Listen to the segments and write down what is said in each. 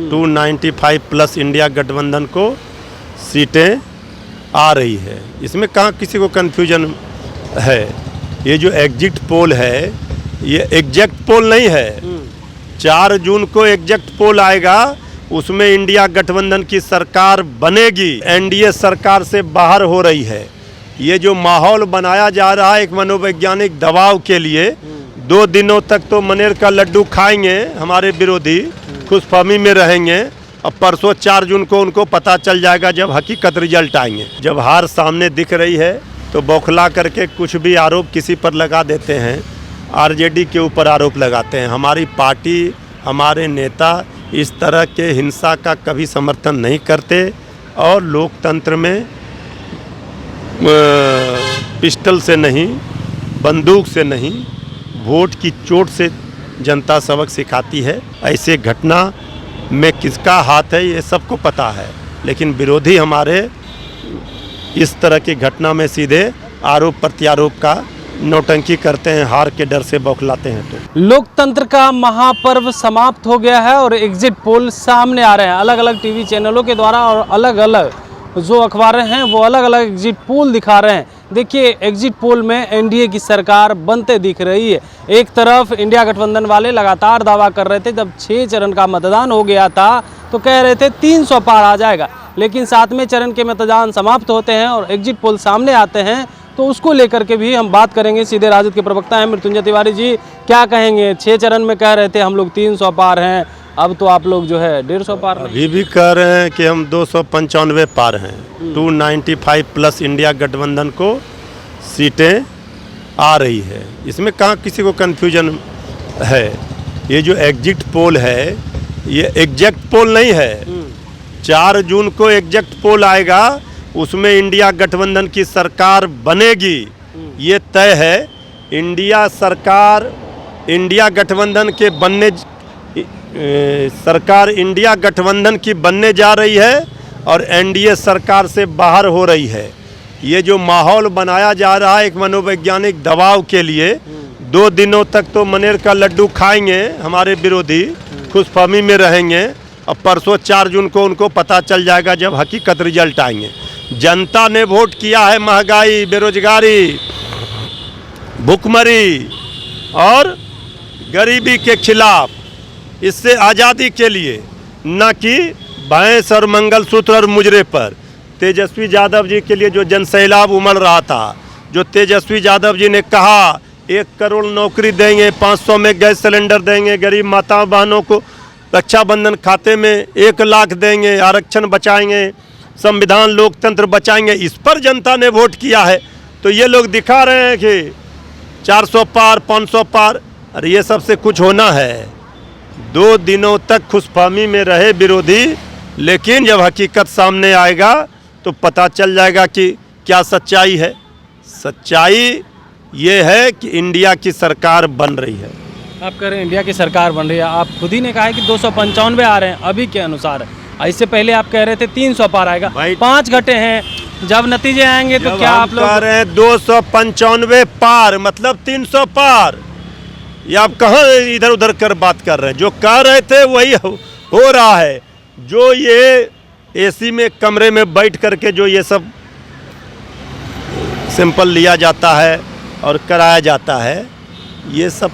295 plus India गठबंधन को सीटें आ रही है। इसमें कहाँ किसी को कन्फ्यूजन है। ये जो एग्जिट पोल है ये एग्जैक्ट पोल नहीं है। 4 जून को एग्जैक्ट पोल आएगा, उसमें इंडिया गठबंधन की सरकार बनेगी। एनडीए सरकार से बाहर हो रही है। ये जो माहौल बनाया जा रहा है एक मनोवैज्ञानिक दबाव के लिए, 2 दिनों तक तो मनेर का लड्डू खाएंगे हमारे विरोधी, खुशफहमी में रहेंगे। अब परसों 4 जून को उनको पता चल जाएगा जब हकीकत रिजल्ट आएंगे। जब हार सामने दिख रही है तो बौखला करके कुछ भी आरोप किसी पर लगा देते हैं। आरजेडी के ऊपर आरोप लगाते हैं। हमारी पार्टी, हमारे नेता इस तरह के हिंसा का कभी समर्थन नहीं करते और लोकतंत्र में पिस्टल से नहीं, बंदूक से नहीं, वोट की चोट से जनता सबक सिखाती है। ऐसे घटना में किसका हाथ है ये सबको पता है, लेकिन विरोधी हमारे इस तरह की घटना में सीधे आरोप प्रत्यारोप का नौटंकी करते हैं, हार के डर से बौखलाते हैं। तो लोकतंत्र का महापर्व समाप्त हो गया है और एग्जिट पोल सामने आ रहे हैं। अलग अलग टीवी चैनलों के द्वारा और अलग अलग जो अखबारें हैं वो अलग अलग एग्जिट पोल दिखा रहे हैं। देखिए, एग्जिट पोल में एनडीए की सरकार बनते दिख रही है। एक तरफ इंडिया गठबंधन वाले लगातार दावा कर रहे थे, जब 6 चरण का मतदान हो गया था तो कह रहे थे 300 पार आ जाएगा, लेकिन 7वें चरण के मतदान समाप्त होते हैं और एग्जिट पोल सामने आते हैं तो उसको लेकर के भी हम बात करेंगे। सीधे राजद के प्रवक्ता हैं मृत्युंजय तिवारी जी, क्या कहेंगे? 6 चरण में कह रहे थे हम लोग 300 पार हैं, अब तो आप लोग जो है 150 पार अभी भी कह रहे हैं कि हम 295 पार हैं। 295 प्लस इंडिया गठबंधन को सीटें आ रही है। इसमें कहाँ किसी को कन्फ्यूजन है। ये जो एग्जिट पोल है ये एग्जैक्ट पोल नहीं है। 4 जून को एग्जैक्ट पोल आएगा, उसमें इंडिया गठबंधन की सरकार बनेगी, ये तय है। इंडिया सरकार, इंडिया गठबंधन के बनने सरकार इंडिया गठबंधन की बनने जा रही है और एनडीए सरकार से बाहर हो रही है। ये जो माहौल बनाया जा रहा है एक मनोवैज्ञानिक दबाव के लिए, 2 दिनों तक तो मनेर का लड्डू खाएंगे हमारे विरोधी, खुशफहमी में रहेंगे। अब परसों 4 जून को उनको पता चल जाएगा जब हकीकत रिजल्ट आएंगे। जनता ने वोट किया है महंगाई, बेरोजगारी, भूखमरी और गरीबी के खिलाफ, इससे आज़ादी के लिए, न कि भैंस और मंगलसूत्र और मुजरे पर। तेजस्वी यादव जी के लिए जो जनसैलाब उमड़ रहा था, जो तेजस्वी यादव जी ने कहा 1 करोड़ नौकरी देंगे, 500 में गैस सिलेंडर देंगे, गरीब माता बहनों को रक्षाबंधन खाते में 1 लाख देंगे, आरक्षण बचाएंगे, संविधान लोकतंत्र बचाएंगे, इस पर जनता ने वोट किया है। तो ये लोग दिखा रहे हैं कि 400 पार, 500 पार, अरे ये सबसे कुछ होना है। 2 दिनों तक खुशफहमी में रहे विरोधी, लेकिन जब हकीकत सामने आएगा तो पता चल जाएगा कि क्या सच्चाई है। सच्चाई ये है कि इंडिया की सरकार बन रही है। आप कह रहे हैं इंडिया की सरकार बन रही है, आप खुद ही ने कहा है कि 295 आ रहे हैं अभी के अनुसार। इससे पहले आप कह रहे थे 300 पार आएगा, 5 घटे हैं। जब नतीजे आएंगे तो क्या आप लोग कह रहे हैं 295 पार मतलब 300 पार? ये आप कहाँ इधर उधर कर बात कर रहे हैं? जो कह रहे थे वही हो रहा है। जो ये एसी में कमरे में बैठ करके जो ये सब सैंपल लिया जाता है और कराया जाता है, ये सब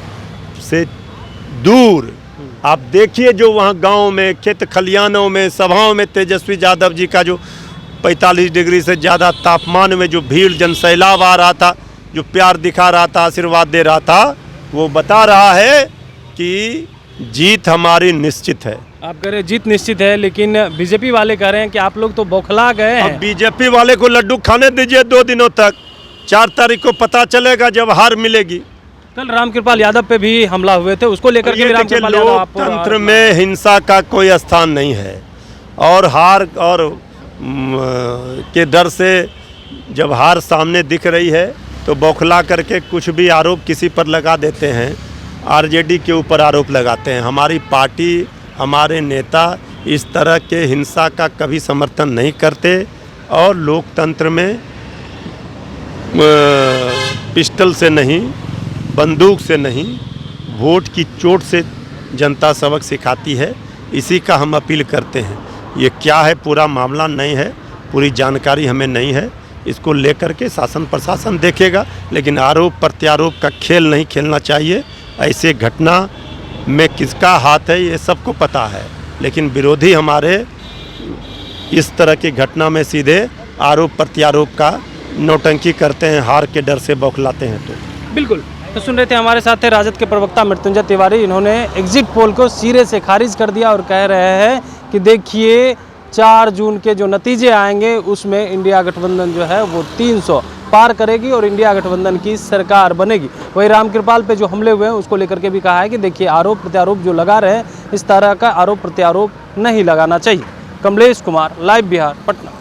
से दूर आप देखिए जो वहाँ गांव में, खेत खलियानों में, सभाओं में तेजस्वी यादव जी का जो 45 डिग्री से ज़्यादा तापमान में जो भीड़, जनसैलाब आ रहा था, जो प्यार दिखा रहा था, आशीर्वाद दे रहा था, वो बता रहा है कि जीत हमारी निश्चित है। आप कह रहे हैं जीत निश्चित है, लेकिन बीजेपी वाले कह रहे हैं कि आप लोग तो बौखला गए हैं। अब बीजेपी वाले को लड्डू खाने दीजिए 2 दिनों तक, 4 तारीख को पता चलेगा जब हार मिलेगी। कल रामकृपाल यादव पे भी हमला हुए थे, उसको लेकर के रामकृपाल यादव लोकतंत्र में हिंसा का कोई स्थान नहीं है और हार और के डर से जब हार सामने दिख रही है तो बौखला करके कुछ भी आरोप किसी पर लगा देते हैं। आरजेडी के ऊपर आरोप लगाते हैं। हमारी पार्टी, हमारे नेता इस तरह के हिंसा का कभी समर्थन नहीं करते और लोकतंत्र में पिस्टल से नहीं, बंदूक से नहीं, वोट की चोट से जनता सबक सिखाती है। इसी का हम अपील करते हैं। ये क्या है पूरा मामला नहीं है, पूरी जानकारी हमें नहीं है, इसको लेकर के शासन प्रशासन देखेगा, लेकिन आरोप प्रत्यारोप का खेल नहीं खेलना चाहिए। ऐसे घटना में किसका हाथ है ये सबको पता है, लेकिन विरोधी हमारे इस तरह की घटना में सीधे आरोप प्रत्यारोप का नौटंकी करते हैं, हार के डर से बौखलाते हैं। तो बिल्कुल, तो सुन रहे थे हमारे साथ थे राजद के प्रवक्ता मृत्युंजय तिवारी। इन्होंने एग्जिट पोल को सिरे से खारिज कर दिया और कह रहे हैं कि देखिए 4 जून के जो नतीजे आएंगे उसमें इंडिया गठबंधन जो है वो 300 पार करेगी और इंडिया गठबंधन की सरकार बनेगी। वही रामकृपाल पे जो हमले हुए हैं उसको लेकर के भी कहा है कि देखिए आरोप प्रत्यारोप जो लगा रहे हैं, इस तरह का आरोप प्रत्यारोप नहीं लगाना चाहिए। कमलेश कुमार, लाइव बिहार, पटना।